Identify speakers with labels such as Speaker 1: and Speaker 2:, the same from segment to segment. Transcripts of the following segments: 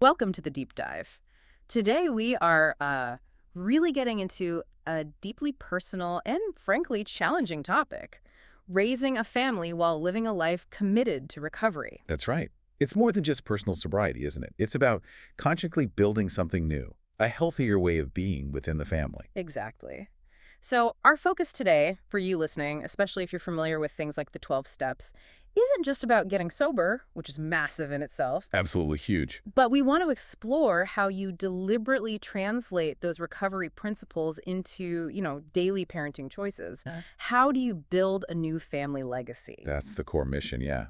Speaker 1: Welcome to the deep dive. Today we are really getting into a deeply personal and frankly challenging topic, raising a family while living a life committed to recovery.
Speaker 2: That's right. It's more than just personal sobriety, isn't it? It's about consciously building something new, a healthier way of being within the family.
Speaker 1: Exactly. So our focus today, for you listening, especially if you're familiar with things like the 12 steps, isn't just about getting sober, which is massive in itself.
Speaker 2: Absolutely huge.
Speaker 1: But we want to explore how you deliberately translate those recovery principles into, daily parenting choices. How do you build a new family legacy?
Speaker 2: That's the core mission, yeah.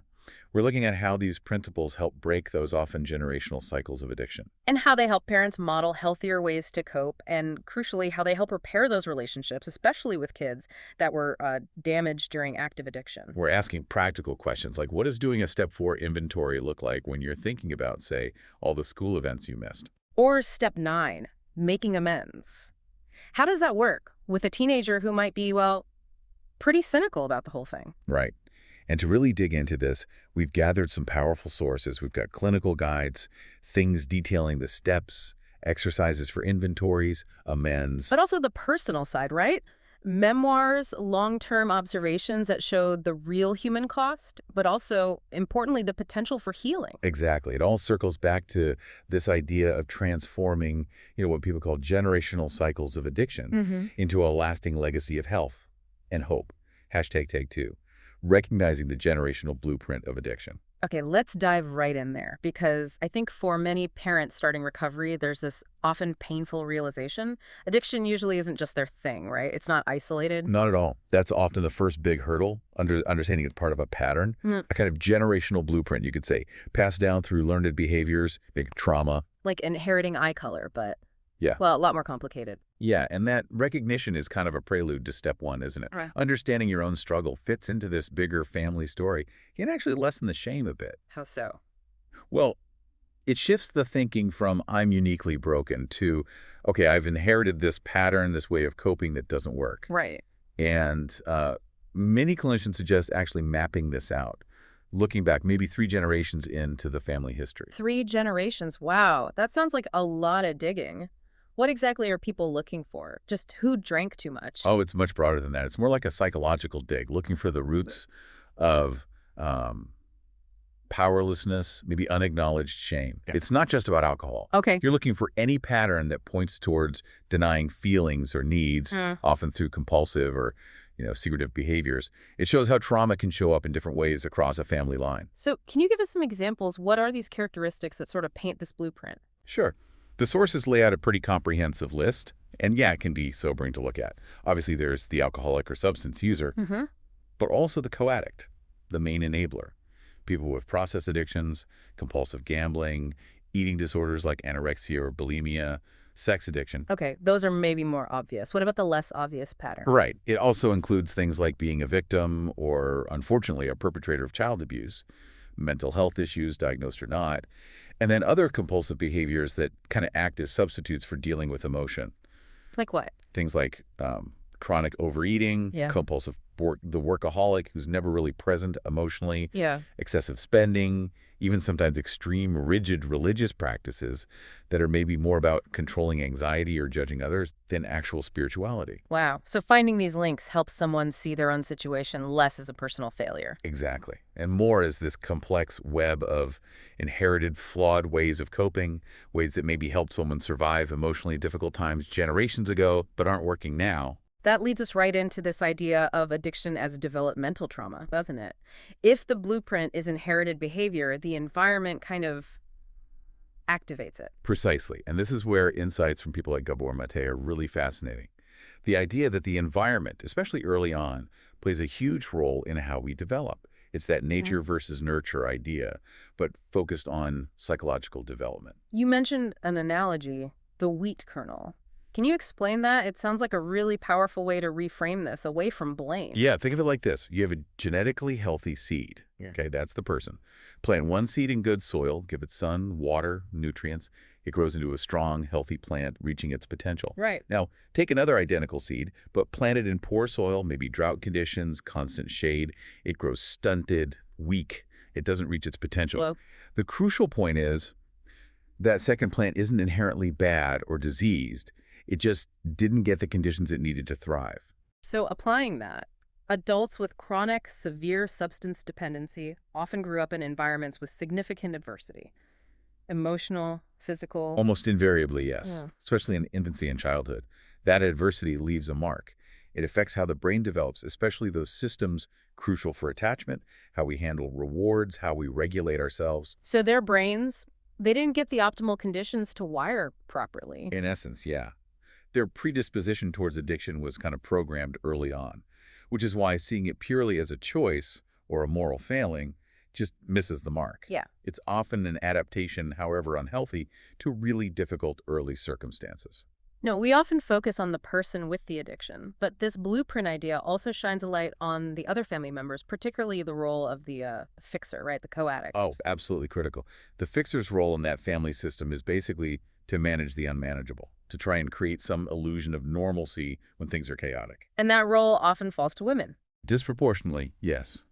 Speaker 2: We're looking at how these principles help break those often generational cycles of addiction.
Speaker 1: And how they help parents model healthier ways to cope, and crucially, how they help repair those relationships, especially with kids that were damaged during active addiction.
Speaker 2: We're asking practical questions like, what does doing a step 4 inventory look like when you're thinking about, say, all the school events you missed?
Speaker 1: Or step 9, making amends. How does that work with a teenager who might be, well, pretty cynical about the whole thing?
Speaker 2: Right. And to really dig into this, we've gathered some powerful sources. We've got clinical guides, things detailing the steps, exercises for inventories, amends.
Speaker 1: But also the personal side, right? Memoirs, long-term observations that show the real human cost, but also, importantly, the potential for healing.
Speaker 2: Exactly. It all circles back to this idea of transforming, what people call generational cycles of addiction into a lasting legacy of health and hope. Hashtag take two. Recognizing the generational blueprint of addiction.
Speaker 1: Okay, let's dive right in there, because I think for many parents starting recovery, there's this often painful realization. Addiction usually isn't just their thing, right? It's not isolated.
Speaker 2: Not at all. That's often the first big hurdle, understanding it's part of a pattern, a kind of generational blueprint, you could say, passed down through learned behaviors, big trauma.
Speaker 1: Like inheriting eye color, but,
Speaker 2: Yeah.
Speaker 1: well, a lot more complicated.
Speaker 2: Yeah, and that recognition is kind of a prelude to step 1, isn't it?
Speaker 1: Right.
Speaker 2: Understanding your own struggle fits into this bigger family story. You can actually lessen the shame a bit.
Speaker 1: How so?
Speaker 2: Well, it shifts the thinking from I'm uniquely broken to, okay, I've inherited this pattern, this way of coping that doesn't work.
Speaker 1: Right.
Speaker 2: And many clinicians suggest actually mapping this out, looking back maybe 3 generations into the family history.
Speaker 1: 3 generations. Wow, that sounds like a lot of digging. What exactly are people looking for? Just who drank too much?
Speaker 2: Oh, it's much broader than that. It's more like a psychological dig, looking for the roots of powerlessness, maybe unacknowledged shame.
Speaker 1: Yeah.
Speaker 2: It's not just about alcohol.
Speaker 1: Okay.
Speaker 2: You're looking for any pattern that points towards denying feelings or needs, often through compulsive or secretive behaviors. It shows how trauma can show up in different ways across a family line.
Speaker 1: So can you give us some examples? What are these characteristics that sort of paint this blueprint?
Speaker 2: Sure. The sources lay out a pretty comprehensive list, and yeah, it can be sobering to look at. Obviously, there's the alcoholic or substance user, but also the co-addict, the main enabler. People with process addictions, compulsive gambling, eating disorders like anorexia or bulimia, sex addiction.
Speaker 1: Okay, those are maybe more obvious. What about the less obvious pattern?
Speaker 2: Right. It also includes things like being a victim or, unfortunately, a perpetrator of child abuse, mental health issues, diagnosed or not, and then other compulsive behaviors that kind of act as substitutes for dealing with emotion.
Speaker 1: Like what?
Speaker 2: Things like chronic overeating,
Speaker 1: Yeah.
Speaker 2: compulsive the workaholic who's never really present emotionally,
Speaker 1: Yeah.
Speaker 2: excessive spending, even sometimes extreme rigid religious practices that are maybe more about controlling anxiety or judging others than actual spirituality.
Speaker 1: Wow. So finding these links helps someone see their own situation less as a personal failure.
Speaker 2: Exactly. And more as this complex web of inherited flawed ways of coping, ways that maybe helped someone survive emotionally difficult times generations ago but aren't working now.
Speaker 1: That leads us right into this idea of addiction as developmental trauma, doesn't it? If the blueprint is inherited behavior, the environment kind of activates it.
Speaker 2: Precisely. And this is where insights from people like Gabor Mate are really fascinating. The idea that the environment, especially early on, plays a huge role in how we develop. It's that nature versus nurture idea, but focused on psychological development.
Speaker 1: You mentioned an analogy, the wheat kernel. Can you explain that? It sounds like a really powerful way to reframe this away from blame.
Speaker 2: Yeah, think of it like this. You have a genetically healthy seed.
Speaker 1: Yeah.
Speaker 2: Okay, that's the person. Plant one seed in good soil, give it sun, water, nutrients. It grows into a strong, healthy plant, reaching its potential.
Speaker 1: Right.
Speaker 2: Now, take another identical seed, but plant it in poor soil, maybe drought conditions, constant shade. It grows stunted, weak. It doesn't reach its potential.
Speaker 1: Well,
Speaker 2: The crucial point is That second plant isn't inherently bad or diseased. It just didn't get the conditions it needed to thrive.
Speaker 1: So applying that, adults with chronic, severe substance dependency often grew up in environments with significant adversity, emotional, physical.
Speaker 2: Almost invariably, yes,
Speaker 1: Yeah.
Speaker 2: especially in infancy and childhood. That adversity leaves a mark. It affects how the brain develops, especially those systems crucial for attachment, how we handle rewards, how we regulate ourselves.
Speaker 1: So their brains, they didn't get the optimal conditions to wire properly.
Speaker 2: In essence, yeah. Their predisposition towards addiction was kind of programmed early on, which is why seeing it purely as a choice or a moral failing just misses the mark.
Speaker 1: Yeah.
Speaker 2: It's often an adaptation, however unhealthy, to really difficult early circumstances.
Speaker 1: No, we often focus on the person with the addiction, but this blueprint idea also shines a light on the other family members, particularly the role of the fixer, right? The co-addict.
Speaker 2: Oh, absolutely critical. The fixer's role in that family system is basically to manage the unmanageable, to try and create some illusion of normalcy when things are chaotic.
Speaker 1: And that role often falls to women.
Speaker 2: Disproportionately, yes.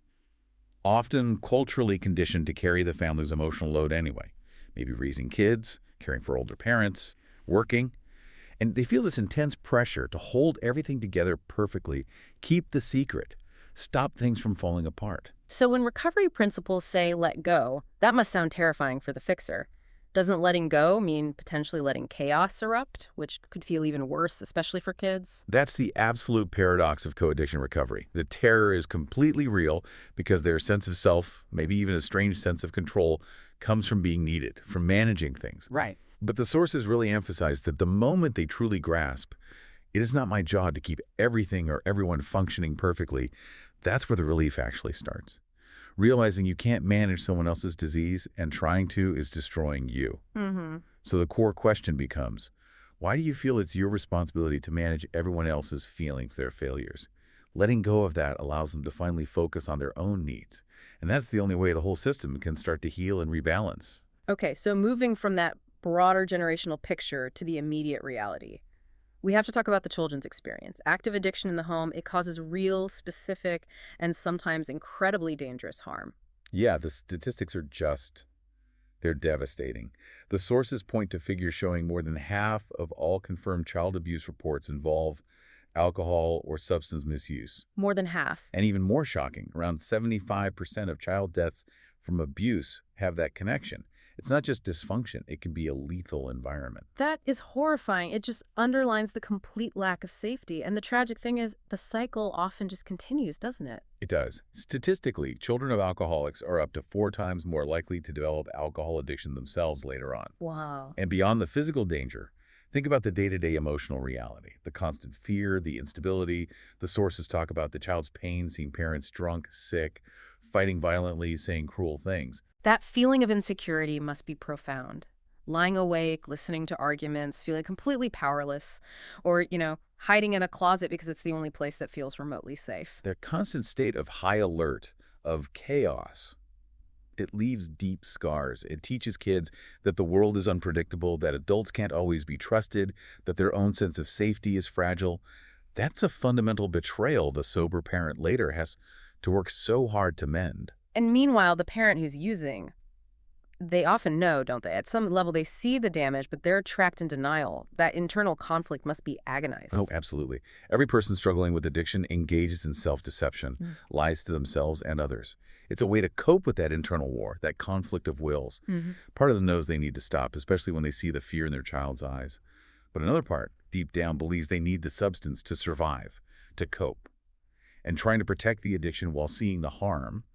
Speaker 2: Often culturally conditioned to carry the family's emotional load anyway. Maybe raising kids, caring for older parents, working. And they feel this intense pressure to hold everything together perfectly, keep the secret, stop things from falling apart.
Speaker 1: So when recovery principles say let go, that must sound terrifying for the fixer. Doesn't letting go mean potentially letting chaos erupt, which could feel even worse, especially for kids?
Speaker 2: That's the absolute paradox of co-addiction recovery. The terror is completely real because their sense of self, maybe even a strange sense of control, comes from being needed, from managing things.
Speaker 1: Right.
Speaker 2: But the sources really emphasize that the moment they truly grasp, it is not my job to keep everything or everyone functioning perfectly, that's where the relief actually starts. Realizing you can't manage someone else's disease and trying to is destroying you.
Speaker 1: Mm-hmm.
Speaker 2: So the core question becomes, why do you feel it's your responsibility to manage everyone else's feelings, their failures? Letting go of that allows them to finally focus on their own needs. And that's the only way the whole system can start to heal and rebalance.
Speaker 1: Okay, so moving from that broader generational picture to the immediate reality. We have to talk about the children's experience. Active addiction in the home, it causes real, specific, and sometimes incredibly dangerous harm.
Speaker 2: Yeah, the statistics they're devastating. The sources point to figures showing more than half of all confirmed child abuse reports involve alcohol or substance misuse.
Speaker 1: More than half.
Speaker 2: And even more shocking, around 75% of child deaths from abuse have that connection. It's not just dysfunction, it can be a lethal environment.
Speaker 1: That is horrifying. It just underlines the complete lack of safety. And the tragic thing is, the cycle often just continues, doesn't it?
Speaker 2: It does. Statistically, children of alcoholics are up to 4 times more likely to develop alcohol addiction themselves later on.
Speaker 1: Wow.
Speaker 2: And beyond the physical danger, think about the day-to-day emotional reality, the constant fear, the instability. The sources talk about the child's pain, seeing parents drunk, sick, fighting violently, saying cruel things.
Speaker 1: That feeling of insecurity must be profound. Lying awake, listening to arguments, feeling completely powerless, or, hiding in a closet because it's the only place that feels remotely safe.
Speaker 2: Their constant state of high alert, of chaos, it leaves deep scars. It teaches kids that the world is unpredictable, that adults can't always be trusted, that their own sense of safety is fragile. That's a fundamental betrayal the sober parent later has to work so hard to mend.
Speaker 1: And meanwhile, the parent who's using, they often know, don't they? At some level, they see the damage, but they're trapped in denial. That internal conflict must be agonized.
Speaker 2: Oh, absolutely. Every person struggling with addiction engages in self-deception, lies to themselves and others. It's a way to cope with that internal war, that conflict of wills. Part of them knows they need to stop, especially when they see the fear in their child's eyes. But another part, deep down, believes they need the substance to survive, to cope. And trying to protect the addiction while seeing the harm,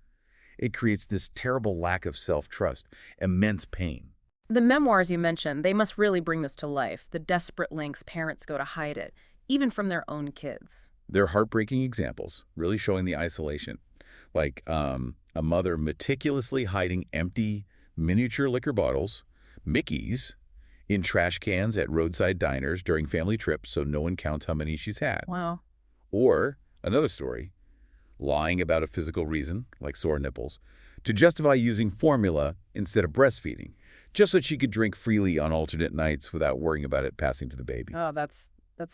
Speaker 2: it creates this terrible lack of self-trust, immense pain.
Speaker 1: The memoirs you mentioned, they must really bring this to life, the desperate lengths parents go to hide it, even from their own kids.
Speaker 2: They're heartbreaking examples, really showing the isolation. Like a mother meticulously hiding empty miniature liquor bottles, Mickeys, in trash cans at roadside diners during family trips so no one counts how many she's had.
Speaker 1: Wow.
Speaker 2: Or, another story, lying about a physical reason, like sore nipples, to justify using formula instead of breastfeeding, just so she could drink freely on alternate nights without worrying about it passing to the baby.
Speaker 1: Oh, that's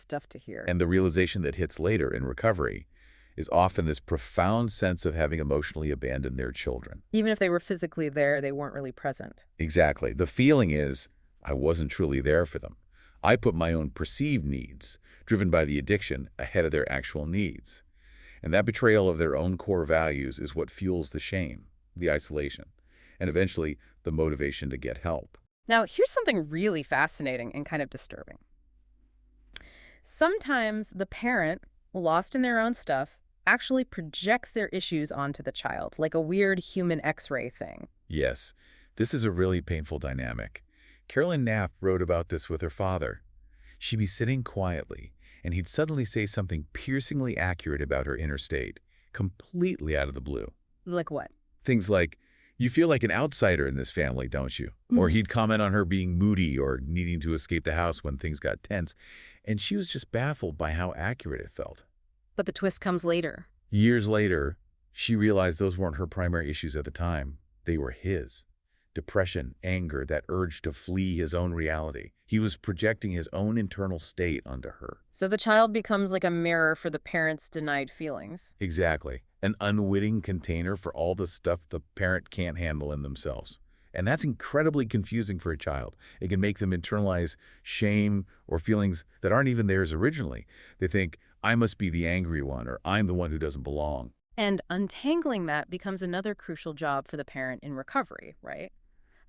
Speaker 1: tough to hear.
Speaker 2: And the realization that hits later in recovery is often this profound sense of having emotionally abandoned their children.
Speaker 1: Even if they were physically there, they weren't really present.
Speaker 2: Exactly. The feeling is, I wasn't truly there for them. I put my own perceived needs, driven by the addiction, ahead of their actual needs. And that betrayal of their own core values is what fuels the shame, the isolation, and eventually the motivation to get help.
Speaker 1: Now, here's something really fascinating and kind of disturbing. Sometimes the parent, lost in their own stuff, actually projects their issues onto the child, like a weird human X-ray thing.
Speaker 2: Yes, this is a really painful dynamic. Carolyn Knapp wrote about this with her father. She'd be sitting quietly, and he'd suddenly say something piercingly accurate about her inner state, completely out of the blue.
Speaker 1: Like what?
Speaker 2: Things like, "You feel like an outsider in this family, don't you?" Or
Speaker 1: Mhm.
Speaker 2: he'd comment on her being moody or needing to escape the house when things got tense, and she was just baffled by how accurate it felt.
Speaker 1: But the twist comes later.
Speaker 2: Years later, she realized those weren't her primary issues at the time. They were his. Depression, anger, that urge to flee his own reality. He was projecting his own internal state onto her.
Speaker 1: So the child becomes like a mirror for the parent's denied feelings.
Speaker 2: Exactly. An unwitting container for all the stuff the parent can't handle in themselves. And that's incredibly confusing for a child. It can make them internalize shame or feelings that aren't even theirs originally. They think, I must be the angry one, or I'm the one who doesn't belong.
Speaker 1: And untangling that becomes another crucial job for the parent in recovery, right?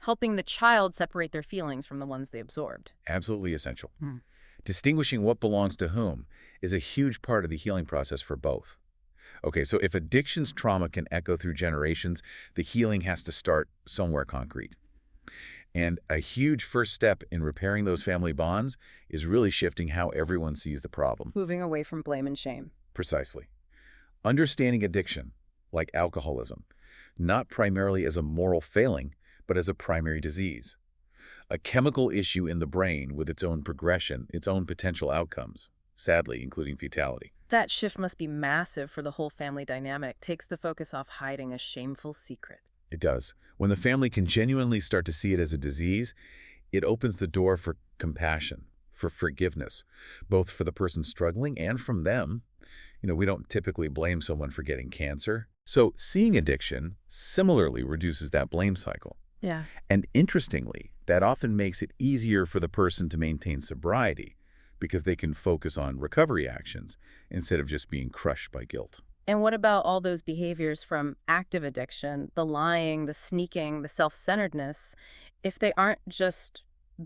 Speaker 1: Helping the child separate their feelings from the ones they absorbed.
Speaker 2: Absolutely essential.
Speaker 1: Hmm.
Speaker 2: Distinguishing what belongs to whom is a huge part of the healing process for both. Okay, so if addiction's trauma can echo through generations, the healing has to start somewhere concrete. And a huge first step in repairing those family bonds is really shifting how everyone sees the problem.
Speaker 1: Moving away from blame and shame.
Speaker 2: Precisely. Understanding addiction, like alcoholism, not primarily as a moral failing, but as a primary disease. A chemical issue in the brain with its own progression, its own potential outcomes, sadly, including fatality.
Speaker 1: That shift must be massive for the whole family dynamic, takes the focus off hiding a shameful secret.
Speaker 2: It does. When the family can genuinely start to see it as a disease, it opens the door for compassion, for forgiveness, both for the person struggling and from them. We don't typically blame someone for getting cancer. So seeing addiction similarly reduces that blame cycle.
Speaker 1: Yeah.
Speaker 2: And interestingly, that often makes it easier for the person to maintain sobriety because they can focus on recovery actions instead of just being crushed by guilt.
Speaker 1: And what about all those behaviors from active addiction, the lying, the sneaking, the self-centeredness? If they aren't just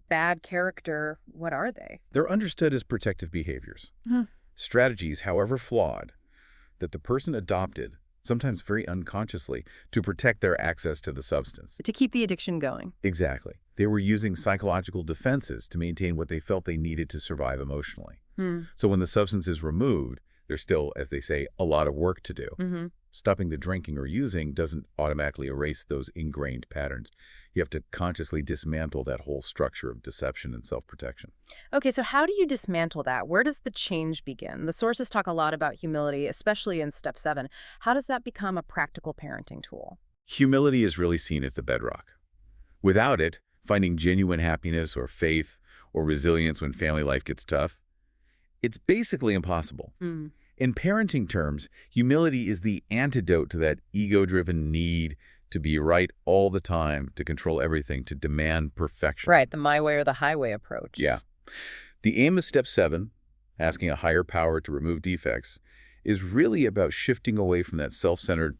Speaker 1: bad character, what are they?
Speaker 2: They're understood as protective behaviors,
Speaker 1: Hmm.
Speaker 2: strategies, however flawed, that the person adopted, sometimes very unconsciously, to protect their access to the substance.
Speaker 1: To keep the addiction going.
Speaker 2: Exactly. They were using psychological defenses to maintain what they felt they needed to survive emotionally.
Speaker 1: Hmm.
Speaker 2: So when the substance is removed, there's still, as they say, a lot of work to do.
Speaker 1: Mm-hmm.
Speaker 2: Stopping the drinking or using doesn't automatically erase those ingrained patterns. You have to consciously dismantle that whole structure of deception and self-protection.
Speaker 1: Okay, so how do you dismantle that? Where does the change begin? The sources talk a lot about humility, especially in step 7. How does that become a practical parenting tool?
Speaker 2: Humility is really seen as the bedrock. Without it, finding genuine happiness or faith or resilience when family life gets tough, it's basically impossible.
Speaker 1: Mm.
Speaker 2: In parenting terms, humility is the antidote to that ego-driven need to be right all the time, to control everything, to demand perfection.
Speaker 1: Right, the my way or the highway approach.
Speaker 2: Yeah. The aim of step 7, asking a higher power to remove defects, is really about shifting away from that self-centered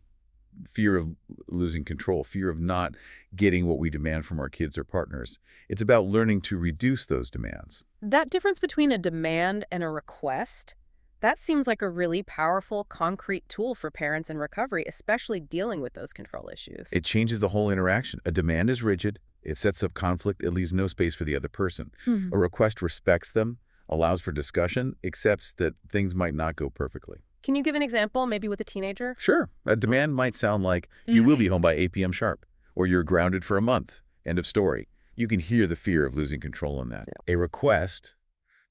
Speaker 2: fear of losing control, fear of not getting what we demand from our kids or partners. It's about learning to reduce those demands.
Speaker 1: That difference between a demand and a request, that seems like a really powerful, concrete tool for parents in recovery, especially dealing with those control issues.
Speaker 2: It changes the whole interaction. A demand is rigid. It sets up conflict. It leaves no space for the other person.
Speaker 1: Mhm.
Speaker 2: A request respects them, allows for discussion, accepts that things might not go perfectly.
Speaker 1: Can you give an example, maybe with a teenager?
Speaker 2: Sure, a demand might sound like, you will be home by 8 p.m. sharp, or you're grounded for a month. End of story. You can hear the fear of losing control in that.
Speaker 1: Yeah.
Speaker 2: A request,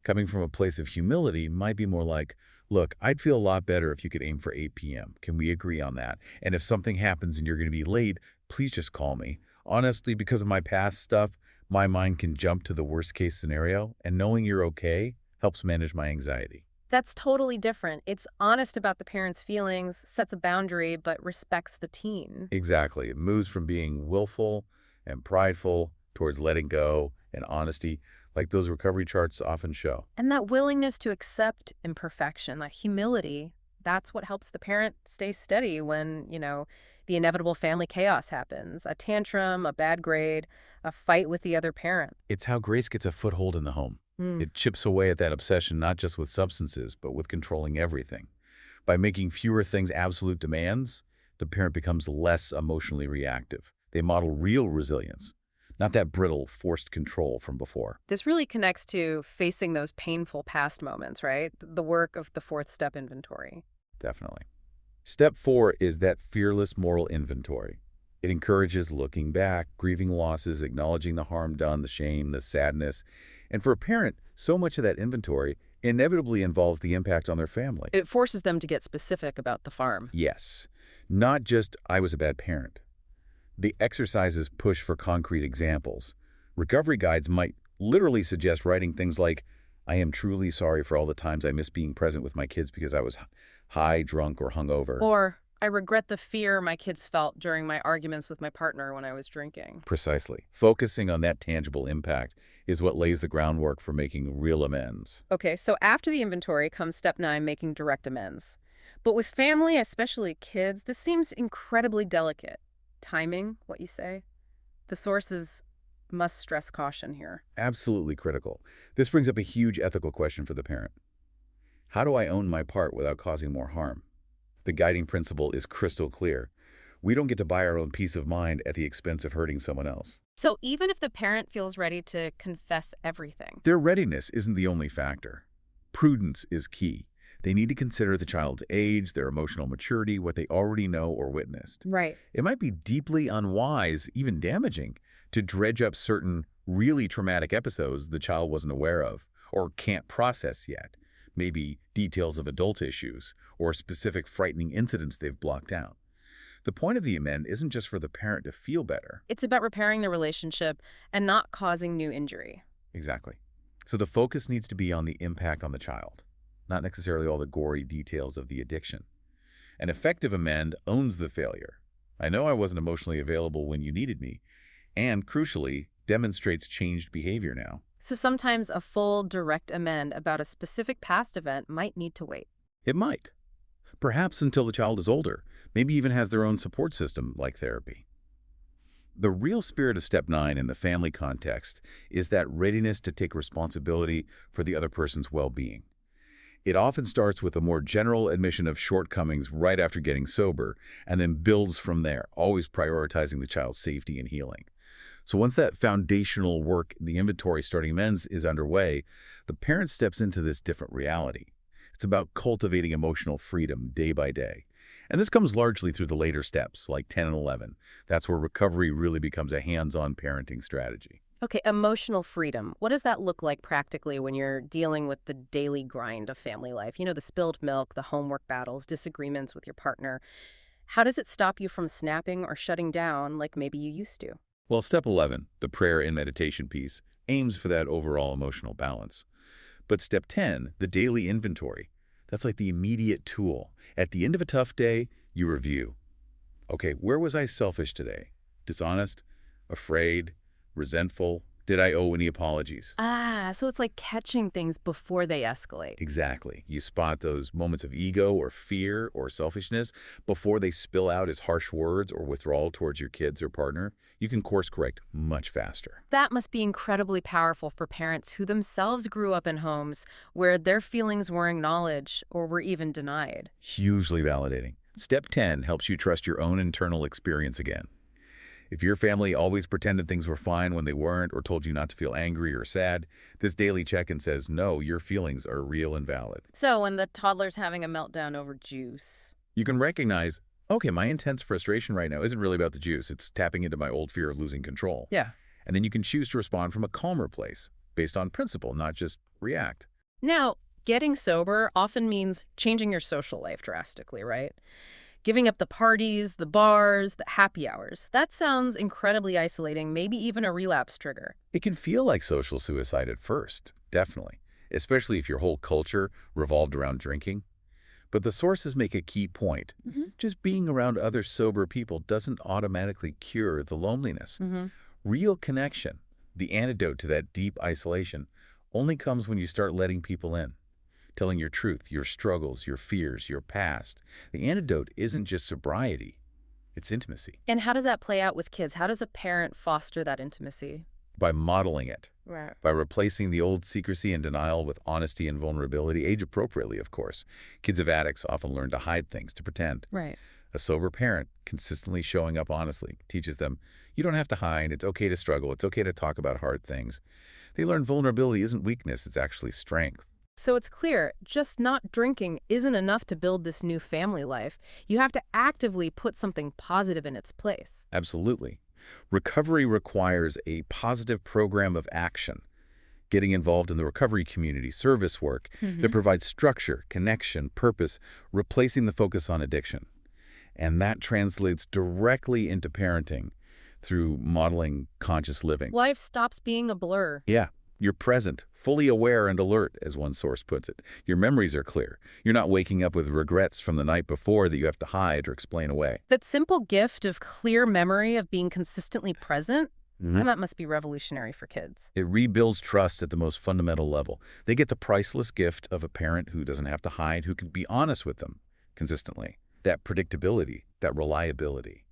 Speaker 2: coming from a place of humility, might be more like, look, I'd feel a lot better if you could aim for 8 p.m. Can we agree on that? And if something happens and you're going to be late, please just call me. Honestly, because of my past stuff, my mind can jump to the worst case scenario, and knowing you're okay helps manage my anxiety.
Speaker 1: That's totally different. It's honest about the parent's feelings, sets a boundary, but respects the teen.
Speaker 2: Exactly. It moves from being willful and prideful towards letting go and honesty, like those recovery charts often show.
Speaker 1: And that willingness to accept imperfection, that humility, that's what helps the parent stay steady when, the inevitable family chaos happens. A tantrum, a bad grade, a fight with the other parent.
Speaker 2: It's how grace gets a foothold in the home.
Speaker 1: Mm.
Speaker 2: It chips away at that obsession not just with substances, but with controlling everything. By making fewer things absolute demands, the parent becomes less emotionally reactive. They model real resilience, not that brittle, forced control from before.
Speaker 1: This really connects to facing those painful past moments, right? The work of the fourth step inventory.
Speaker 2: Definitely. Step 4 is that fearless moral inventory. It encourages looking back, grieving losses, acknowledging the harm done, the shame, the sadness. And for a parent, so much of that inventory inevitably involves the impact on their family.
Speaker 1: It forces them to get specific about the farm.
Speaker 2: Yes, not just, I was a bad parent. The exercises push for concrete examples. Recovery guides might literally suggest writing things like, I am truly sorry for all the times I missed being present with my kids because I was high, drunk, or hungover.
Speaker 1: Or, I regret the fear my kids felt during my arguments with my partner when I was drinking.
Speaker 2: Precisely. Focusing on that tangible impact is what lays the groundwork for making real amends.
Speaker 1: Okay, so after the inventory comes step 9, making direct amends. But with family, especially kids, this seems incredibly delicate. Timing, what you say? The sources must stress caution here.
Speaker 2: Absolutely critical. This brings up a huge ethical question for the parent. How do I own my part without causing more harm? The guiding principle is crystal clear. We don't get to buy our own peace of mind at the expense of hurting someone else.
Speaker 1: So even if the parent feels ready to confess everything.
Speaker 2: Their readiness isn't the only factor. Prudence is key. They need to consider the child's age, their emotional maturity, what they already know or witnessed.
Speaker 1: Right.
Speaker 2: It might be deeply unwise, even damaging, to dredge up certain really traumatic episodes the child wasn't aware of or can't process yet. Maybe details of adult issues or specific frightening incidents they've blocked out. The point of the amend isn't just for the parent to feel better.
Speaker 1: It's about repairing the relationship and not causing new injury.
Speaker 2: Exactly. So the focus needs to be on the impact on the child, not necessarily all the gory details of the addiction. An effective amend owns the failure. I know I wasn't emotionally available when you needed me, and crucially, demonstrates changed behavior now.
Speaker 1: So sometimes a full, direct amend about a specific past event might need to wait.
Speaker 2: It might. Perhaps until the child is older, maybe even has their own support system like therapy. The real spirit of Step 9 in the family context is that readiness to take responsibility for the other person's well-being. It often starts with a more general admission of shortcomings right after getting sober, and then builds from there, always prioritizing the child's safety and healing. So once that foundational work, the inventory starting amends, is underway, the parent steps into this different reality. It's about cultivating emotional freedom day by day. And this comes largely through the later steps, like 10 and 11. That's where recovery really becomes a hands-on parenting strategy.
Speaker 1: Okay, emotional freedom. What does that look like practically when you're dealing with the daily grind of family life? The spilled milk, the homework battles, disagreements with your partner. How does it stop you from snapping or shutting down like maybe you used to?
Speaker 2: Well, Step 11, the prayer and meditation piece, aims for that overall emotional balance. But Step 10, the daily inventory, that's like the immediate tool. At the end of a tough day, you review. Okay, where was I selfish today? Dishonest? Afraid? Resentful? Did I owe any apologies?
Speaker 1: So it's like catching things before they escalate.
Speaker 2: Exactly. You spot those moments of ego or fear or selfishness before they spill out as harsh words or withdrawal towards your kids or partner. You can course correct much faster.
Speaker 1: That must be incredibly powerful for parents who themselves grew up in homes where their feelings were acknowledged or were even denied.
Speaker 2: Hugely validating. Step 10 helps you trust your own internal experience again. If your family always pretended things were fine when they weren't or told you not to feel angry or sad, this daily check-in says, no, your feelings are real and valid.
Speaker 1: So when the toddler's having a meltdown over juice.
Speaker 2: You can recognize, okay, my intense frustration right now isn't really about the juice. It's tapping into my old fear of losing control.
Speaker 1: Yeah.
Speaker 2: And then you can choose to respond from a calmer place, based on principle, not just react.
Speaker 1: Now, getting sober often means changing your social life drastically, right? Giving up the parties, the bars, the happy hours. That sounds incredibly isolating, maybe even a relapse trigger.
Speaker 2: It can feel like social suicide at first, definitely, especially if your whole culture revolved around drinking. But the sources make a key point. Just being around other sober people doesn't automatically cure the loneliness. Real connection, The antidote to that deep isolation only comes when you start letting people in, telling your truth, your struggles, your fears, your past. The antidote isn't just sobriety, it's intimacy.
Speaker 1: And how does that play out with kids? How does a parent foster that intimacy?
Speaker 2: By modeling it,
Speaker 1: Right.
Speaker 2: by replacing the old secrecy and denial with honesty and vulnerability, age appropriately, of course. Kids of addicts often learn to hide things, to pretend.
Speaker 1: Right.
Speaker 2: A sober parent consistently showing up honestly teaches them, you don't have to hide, it's okay to struggle, it's okay to talk about hard things. They learn vulnerability isn't weakness, it's actually strength.
Speaker 1: So it's clear, just not drinking isn't enough to build this new family life. You have to actively put something positive in its place.
Speaker 2: Absolutely. Recovery requires a positive program of action. Getting involved in the recovery community, service work that provides structure, connection, purpose, replacing the focus on addiction. And that translates directly into parenting through modeling conscious living.
Speaker 1: Life stops being a blur.
Speaker 2: Yeah, you're present, fully aware and alert, as one source puts it. Your memories are clear. You're not waking up with regrets from the night before that you have to hide or explain away.
Speaker 1: That simple gift of clear memory of being consistently present, that must be revolutionary for kids.
Speaker 2: It rebuilds trust at the most fundamental level. They get the priceless gift of a parent who doesn't have to hide, who can be honest with them consistently. That predictability, that reliability.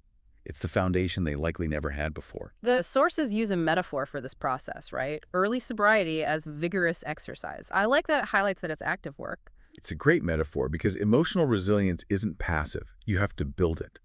Speaker 2: It's the foundation they likely never had before.
Speaker 1: The sources use a metaphor for this process, right? Early sobriety as vigorous exercise. I like that it highlights that it's active work.
Speaker 2: It's a great metaphor because emotional resilience isn't passive. You have to build it.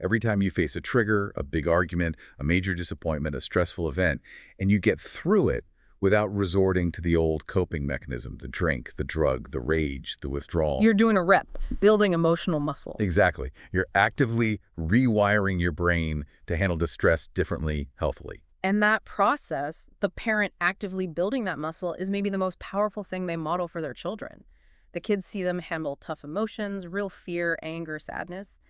Speaker 2: Every time you face a trigger, a big argument, a major disappointment, a stressful event, and you get through it without resorting to the old coping mechanism, the drink, the drug, the rage, the withdrawal.
Speaker 1: You're doing a rep, building emotional muscle.
Speaker 2: Exactly. You're actively rewiring your brain to handle distress differently, healthily.
Speaker 1: And that process, the parent actively building that muscle, is maybe the most powerful thing they model for their children. The kids see them handle tough emotions, real fear, anger, sadness,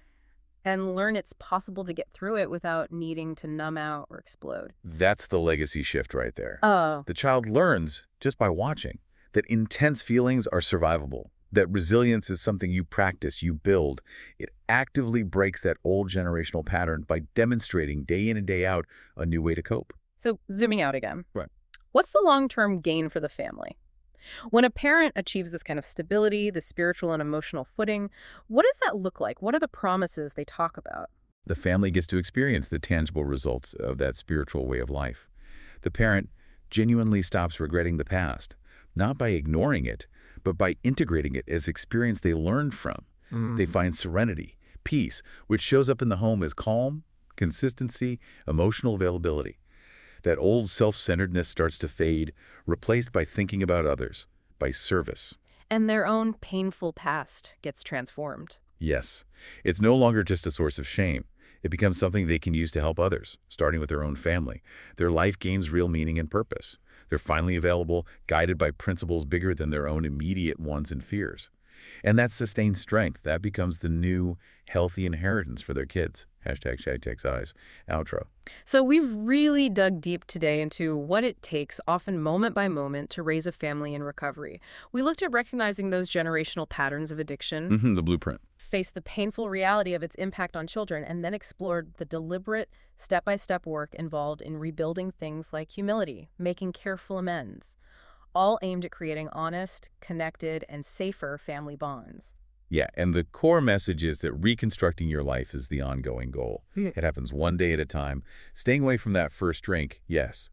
Speaker 1: and learn it's possible to get through it without needing to numb out or explode.
Speaker 2: That's the legacy shift right there.
Speaker 1: Oh.
Speaker 2: The child learns, just by watching, that intense feelings are survivable, that resilience is something you practice, you build. It actively breaks that old generational pattern by demonstrating day in and day out a new way to cope.
Speaker 1: So zooming out again.
Speaker 2: Right.
Speaker 1: What's the long-term gain for the family? When a parent achieves this kind of stability, the spiritual and emotional footing, what does that look like? What are the promises they talk about?
Speaker 2: The family gets to experience the tangible results of that spiritual way of life. The parent genuinely stops regretting the past, not by ignoring it, but by integrating it as experience they learned from. They find serenity, peace, which shows up in the home as calm, consistency, emotional availability. That old self-centeredness starts to fade, replaced by thinking about others, by service.
Speaker 1: And their own painful past gets transformed.
Speaker 2: Yes, it's no longer just a source of shame. It becomes something they can use to help others, starting with their own family. Their life gains real meaning and purpose. They're finally available, guided by principles bigger than their own immediate wants and fears. And that sustained strength, that becomes the new, healthy inheritance for their kids. Hashtag Shy Takes Eyes. Outro.
Speaker 1: So we've really dug deep today into what it takes, often moment by moment, to raise a family in recovery. We looked at recognizing those generational patterns of addiction,
Speaker 2: The blueprint.
Speaker 1: faced the painful reality of its impact on children, and then explored the deliberate, step-by-step work involved in rebuilding things like humility, making careful amends, all aimed at creating honest, connected, and safer family bonds.
Speaker 2: Yeah, and the core message is that reconstructing your life is the ongoing goal. It happens one day at a time. Staying away from that first drink, yes.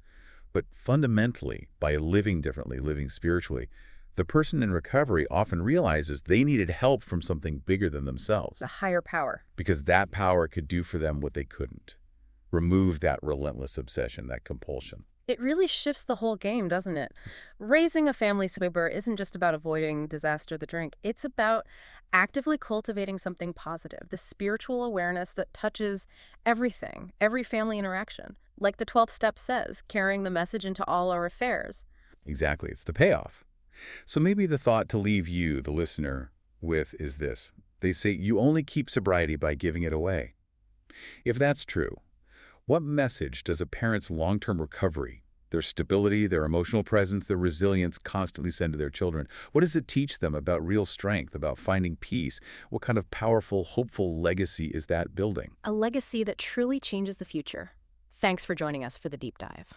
Speaker 2: But fundamentally, by living differently, living spiritually, the person in recovery often realizes they needed help from something bigger than themselves.
Speaker 1: The higher power.
Speaker 2: Because that power could do for them what they couldn't. Remove that relentless obsession, that compulsion.
Speaker 1: It really shifts the whole game, doesn't it? Raising a family sober isn't just about avoiding disaster, the drink. It's about actively cultivating something positive, the spiritual awareness that touches everything, every family interaction. Like the 12th step says, carrying the message into all our affairs.
Speaker 2: Exactly. It's the payoff. So maybe the thought to leave you, the listener, with is this. They say you only keep sobriety by giving it away. If that's true, what message does a parent's long-term recovery, their stability, their emotional presence, their resilience constantly send to their children? What does it teach them about real strength, about finding peace? What kind of powerful, hopeful legacy is that building?
Speaker 1: A legacy that truly changes the future. Thanks for joining us for the deep dive.